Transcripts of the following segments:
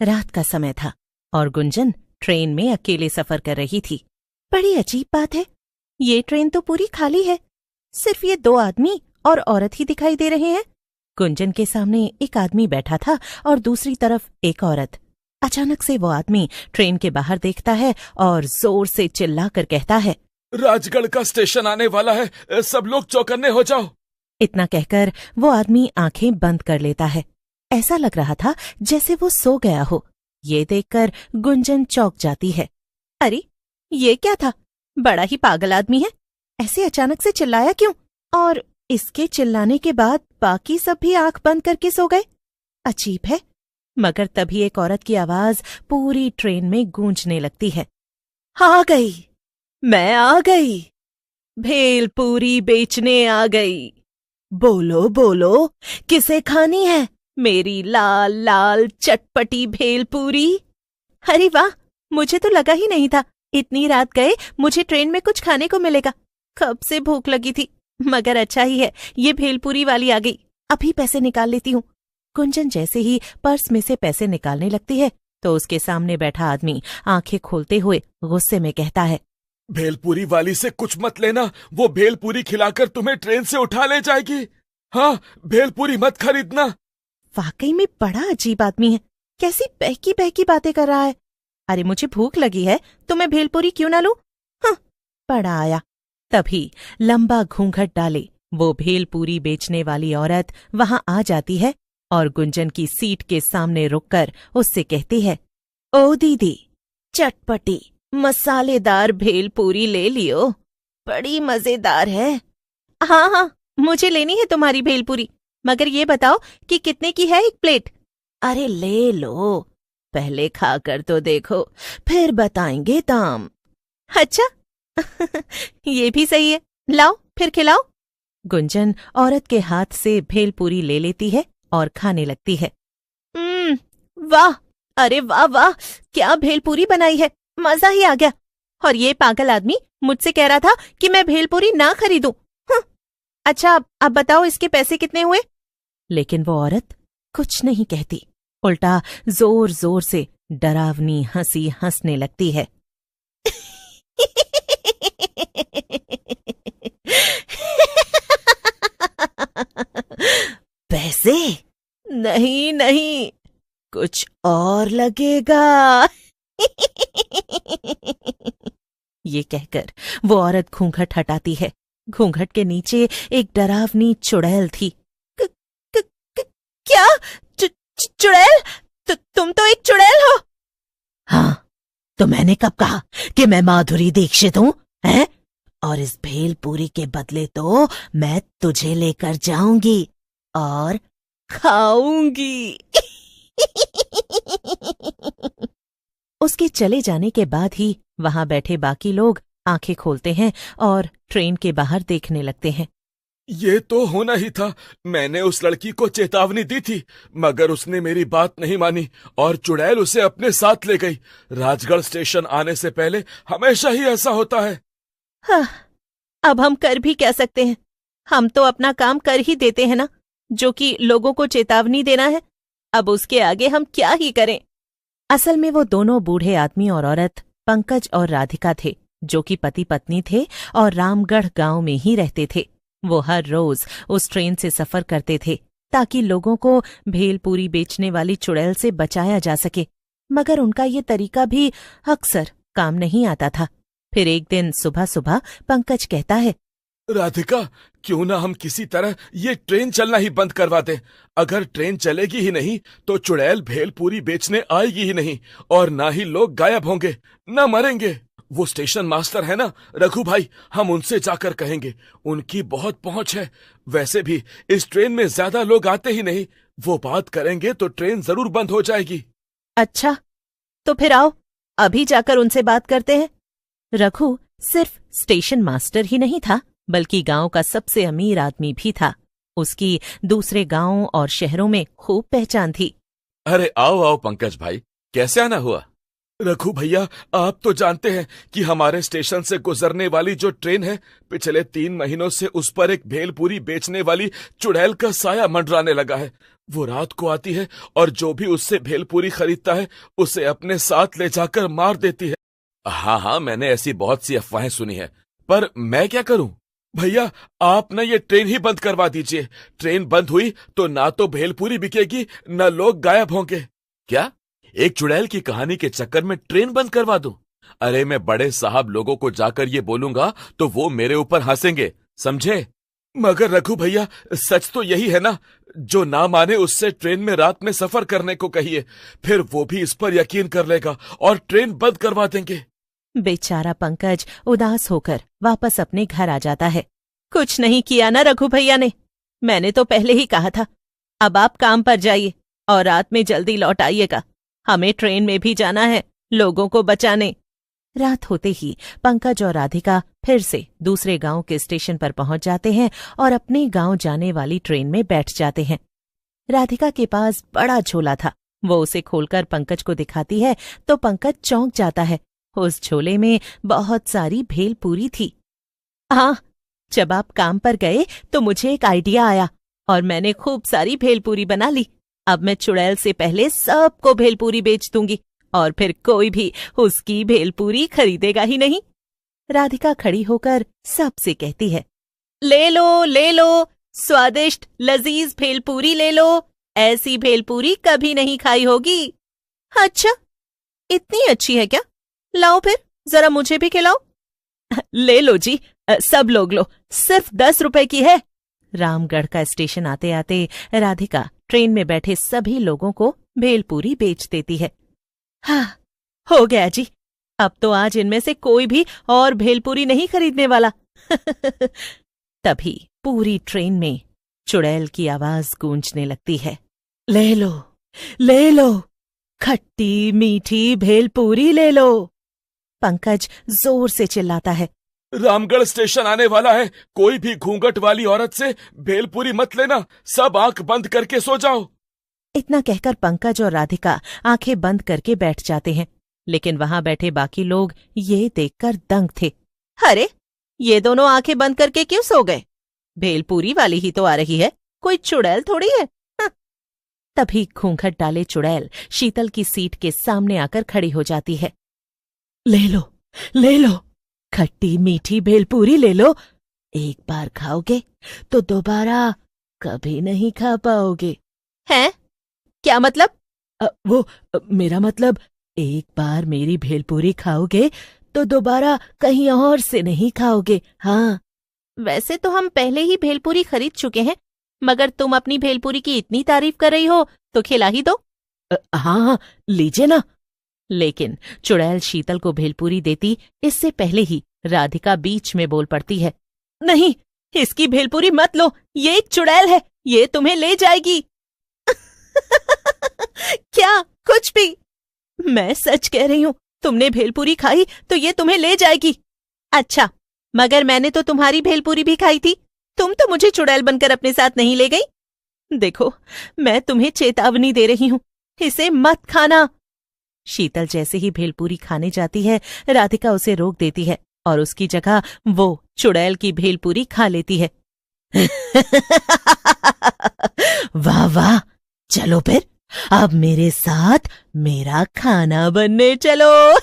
रात का समय था और गुंजन ट्रेन में अकेले सफर कर रही थी। बड़ी अजीब बात है, ये ट्रेन तो पूरी खाली है, सिर्फ ये 2 आदमी और औरत ही दिखाई दे रहे हैं। गुंजन के सामने एक आदमी बैठा था और दूसरी तरफ एक औरत। अचानक से वो आदमी ट्रेन के बाहर देखता है और जोर से चिल्लाकर कहता है, राजगढ़ का स्टेशन आने वाला है, सब लोग चौकन्ने हो जाओ। इतना कहकर वो आदमी आंखें बंद कर लेता है। ऐसा लग रहा था जैसे वो सो गया हो। ये देखकर गुंजन चौंक जाती है। अरे ये क्या था, बड़ा ही पागल आदमी है, ऐसे अचानक से चिल्लाया क्यों? और इसके चिल्लाने के बाद बाकी सब भी आंख बंद करके सो गए। अजीब है। मगर तभी एक औरत की आवाज पूरी ट्रेन में गूंजने लगती है। आ गई, मैं आ गई, भेलपूरी बेचने आ गई। बोलो बोलो, किसे खानी है मेरी लाल लाल चटपटी भेलपूरी? अरे वाह, मुझे तो लगा ही नहीं था इतनी रात गए मुझे ट्रेन में कुछ खाने को मिलेगा। कब से भूख लगी थी, मगर अच्छा ही है ये भेलपूरी वाली आ गई, अभी पैसे निकाल लेती हूँ। गुंजन जैसे ही पर्स में से पैसे निकालने लगती है तो उसके सामने बैठा आदमी आंखें खोलते हुए गुस्से में कहता है, भेलपूरी वाली से कुछ मत लेना, वो भेलपूरी खिलाकर तुम्हें ट्रेन से उठा ले जाएगी। हाँ, भेलपूरी मत खरीदना। वाकई में बड़ा अजीब आदमी है, कैसी बहकी बहकी बातें कर रहा है। अरे मुझे भूख लगी है तो मैं भेलपूरी क्यों ना लूं? हाँ, बड़ा आया। तभी लंबा घूंघट डाले वो भेलपूरी बेचने वाली औरत वहां आ जाती है और गुंजन की सीट के सामने रुककर उससे कहती है, ओ दीदी, चटपटी मसालेदार भेलपूरी ले लियो, बड़ी मजेदार है। हाँ हाँ, मुझे लेनी है तुम्हारी भेलपूरी, मगर ये बताओ कि कितने की है एक प्लेट? अरे ले लो, पहले खाकर तो देखो, फिर बताएंगे दाम। अच्छा ये भी सही है, लाओ फिर खिलाओ। गुंजन औरत के हाथ से भेलपूरी ले लेती है और खाने लगती है। वाह, अरे वाह वाह, क्या भेलपूरी बनाई है, मजा ही आ गया। और ये पागल आदमी मुझसे कह रहा था कि मैं भेलपूरी ना खरीदूं। अच्छा अब बताओ इसके पैसे कितने हुए? लेकिन वो औरत कुछ नहीं कहती, उल्टा जोर जोर से डरावनी हंसी हंसने लगती है। पैसे? नहीं नहीं, कुछ और लगेगा। ये कहकर वो औरत घूंघट हटाती है। घूंघट के नीचे एक डरावनी चुड़ैल थी। क्या? चुड़ैल? तुम तो एक चुड़ैल हो? हाँ, तो मैंने कब कहा कि मैं माधुरी दीक्षित हूँ, हैं? और इस भेलपूरी के बदले तो मैं तुझे लेकर जाऊंगी और खाऊंगी। उसके चले जाने के बाद ही वहां बैठे बाकी लोग आंखें खोलते हैं और ट्रेन के बाहर देखने लगते हैं। ये तो होना ही था, मैंने उस लड़की को चेतावनी दी थी, मगर उसने मेरी बात नहीं मानी और चुड़ैल उसे अपने साथ ले गई। राजगढ़ स्टेशन आने से पहले हमेशा ही ऐसा होता है। हाँ, अब हम कर भी क्या सकते हैं, हम तो अपना काम कर ही देते हैं ना, जो कि लोगों को चेतावनी देना है। अब उसके आगे हम क्या ही करें। असल में वो दोनों बूढ़े आदमी और औरत पंकज और राधिका थे, जो कि पति पत्नी थे और रामगढ़ गांव में ही रहते थे। वो हर रोज उस ट्रेन से सफर करते थे ताकि लोगों को भेलपूरी बेचने वाली चुड़ैल से बचाया जा सके, मगर उनका ये तरीका भी अक्सर काम नहीं आता था। फिर एक दिन सुबह सुबह पंकज कहता है, राधिका, क्यों ना हम किसी तरह ये ट्रेन चलना ही बंद करवा दें। अगर ट्रेन चलेगी ही नहीं तो चुड़ैल भेलपूरी बेचने आएगी ही नहीं और ना ही लोग गायब होंगे, ना मरेंगे। वो स्टेशन मास्टर है ना रघु भाई, हम उनसे जाकर कहेंगे, उनकी बहुत पहुंच है। वैसे भी इस ट्रेन में ज्यादा लोग आते ही नहीं, वो बात करेंगे तो ट्रेन जरूर बंद हो जाएगी। अच्छा, तो फिर आओ अभी जाकर उनसे बात करते हैं। रघु सिर्फ स्टेशन मास्टर ही नहीं था, बल्कि गांव का सबसे अमीर आदमी भी था। उसकी दूसरे गांवों और शहरों में खूब पहचान थी। अरे आओ आओ पंकज भाई, कैसे आना हुआ? रघु भैया, आप तो जानते हैं कि हमारे स्टेशन से गुजरने वाली जो ट्रेन है, पिछले 3 महीनों से उस पर एक भेलपूरी बेचने वाली चुड़ैल का साया मंडराने लगा है। वो रात को आती है और जो भी उससे भेलपूरी खरीदता है उसे अपने साथ ले जाकर मार देती है। हाँ हाँ, मैंने ऐसी बहुत सी अफवाहें सुनी है, पर मैं क्या करूं? भैया, आप ना ये ट्रेन ही बंद करवा दीजिए। ट्रेन बंद हुई तो ना तो भेलपूरी बिकेगी, न लोग गायब होंगे। क्या? एक चुड़ैल की कहानी के चक्कर में ट्रेन बंद करवा दूं? अरे, मैं बड़े साहब लोगों को जाकर ये बोलूंगा तो वो मेरे ऊपर हंसेंगे, समझे? मगर रघु भैया, सच तो यही है ना? जो ना माने उससे ट्रेन में रात में सफर करने को कहिए, फिर वो भी इस पर यकीन कर लेगा और ट्रेन बंद करवा देंगे। बेचारा पंकज उदास होकर वापस अपने घर आ जाता है। कुछ नहीं किया ना रघु भैया ने, मैंने तो पहले ही कहा था। अब आप काम पर जाइए और रात में जल्दी लौट आइएगा। हमें ट्रेन में भी जाना है लोगों को बचाने। रात होते ही पंकज और राधिका फिर से दूसरे गांव के स्टेशन पर पहुंच जाते हैं और अपने गांव जाने वाली ट्रेन में बैठ जाते हैं। राधिका के पास बड़ा झोला था। वो उसे खोलकर पंकज को दिखाती है तो पंकज चौंक जाता है। उस झोले में बहुत सारी भेलपूरी थी। हाँ, जब आप काम पर गए तो मुझे एक आइडिया आया और मैंने खूब सारी भेलपूरी बना ली। अब मैं चुड़ैल से पहले सबको भेलपूरी बेच दूंगी और फिर कोई भी उसकी भेलपूरी खरीदेगा ही नहीं। राधिका खड़ी होकर सबसे कहती है, ले लो, स्वादिष्ट लजीज भेलपूरी ले लो। ऐसी भेलपूरी कभी नहीं खाई होगी। अच्छा, इतनी अच्छी है क्या? लाओ फिर, जरा मुझे भी खिलाओ। ले लो जी, सब लोग लो, सिर्फ 10 रुपए की है। रामगढ़ का स्टेशन आते आते राधिका ट्रेन में बैठे सभी लोगों को भेलपूरी बेच देती है। हाँ, हो गया जी, अब तो आज इनमें से कोई भी और भेलपूरी नहीं खरीदने वाला। तभी पूरी ट्रेन में चुड़ैल की आवाज गूंजने लगती है, ले लो, खट्टी मीठी भेलपूरी ले लो। पंकज जोर से चिल्लाता है, रामगढ़ स्टेशन आने वाला है, कोई भी घूंघट वाली औरत से भेलपूरी मत लेना, सब आंख बंद करके सो जाओ। इतना कहकर पंकज और राधिका आंखें बंद करके बैठ जाते हैं, लेकिन वहां बैठे बाकी लोग ये देखकर दंग थे। अरे, ये दोनों आंखें बंद करके क्यों सो गए? भेलपूरी वाली ही तो आ रही है, कोई चुड़ैल थोड़ी है। हाँ। तभी घूंघट डाले चुड़ैल शीतल की सीट के सामने आकर खड़ी हो जाती है। ले लो, खट्टी मीठी भेलपूरी ले लो। एक बार खाओगे तो दोबारा कभी नहीं खा पाओगे। हैं? क्या मतलब? मेरा मतलब, एक बार मेरी भेलपूरी खाओगे तो दोबारा कहीं और से नहीं खाओगे। हाँ, वैसे तो हम पहले ही भेलपूरी खरीद चुके हैं, मगर तुम अपनी भेलपूरी की इतनी तारीफ कर रही हो तो खिला ही दो। हाँ, लीजिए ना। लेकिन चुड़ैल शीतल को भेलपूरी देती इससे पहले ही राधिका बीच में बोल पड़ती है, नहीं, इसकी भेलपूरी मत लो, ये एक चुड़ैल है, ये तुम्हें ले जाएगी। क्या? कुछ भी? मैं सच कह रही हूं, तुमने भेलपूरी खाई तो ये तुम्हें ले जाएगी। अच्छा, मगर मैंने तो तुम्हारी भेलपूरी भी खाई थी, तुम तो मुझे चुड़ैल बनकर अपने साथ नहीं ले गई। देखो, मैं तुम्हें चेतावनी दे रही हूं, इसे मत खाना। शीतल जैसे ही भेलपूरी खाने जाती है, राधिका उसे रोक देती है और उसकी जगह वो चुड़ैल की भेलपूरी खा लेती है। वाह वाह, चलो फिर, अब मेरे साथ मेरा खाना बनने चलो।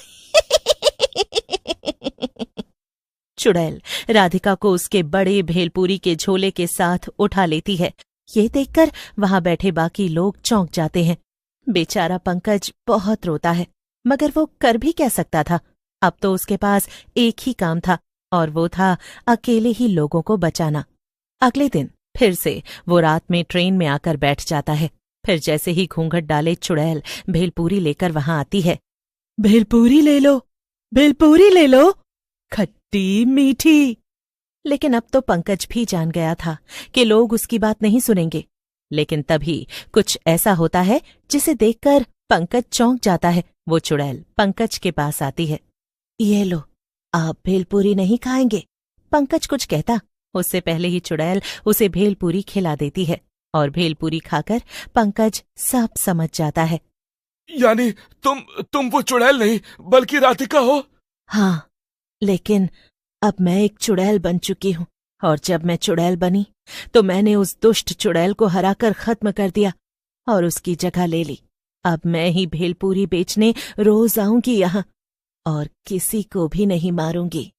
चुड़ैल राधिका को उसके बड़े भेलपूरी के झोले के साथ उठा लेती है। ये देखकर वहां बैठे बाकी लोग चौंक जाते हैं। बेचारा पंकज बहुत रोता है, मगर वो कर भी क्या सकता था? अब तो उसके पास एक ही काम था और वो था अकेले ही लोगों को बचाना। अगले दिन फिर से वो रात में ट्रेन में आकर बैठ जाता है। फिर जैसे ही घूंघट डाले चुड़ैल भेलपूरी लेकर वहां आती है। भेलपूरी ले लो, खट्टी मीठी। लेकिन अब तो पंकज भी जान गया था कि लोग उसकी बात नहीं सुनेंगे। लेकिन तभी कुछ ऐसा होता है जिसे देखकर पंकज चौंक जाता है। वो चुड़ैल पंकज के पास आती है। ये लो, आप भेलपूरी नहीं खाएंगे? पंकज कुछ कहता उससे पहले ही चुड़ैल उसे भेलपूरी खिला देती है और भेलपूरी खाकर पंकज सब समझ जाता है। यानी तुम वो चुड़ैल नहीं बल्कि राधिका हो? हाँ, लेकिन अब मैं एक चुड़ैल बन चुकी हूँ और जब मैं चुड़ैल बनी तो मैंने उस दुष्ट चुड़ैल को हराकर खत्म कर दिया और उसकी जगह ले ली। अब मैं ही भेलपूरी बेचने रोज आऊंगी यहाँ और किसी को भी नहीं मारूंगी।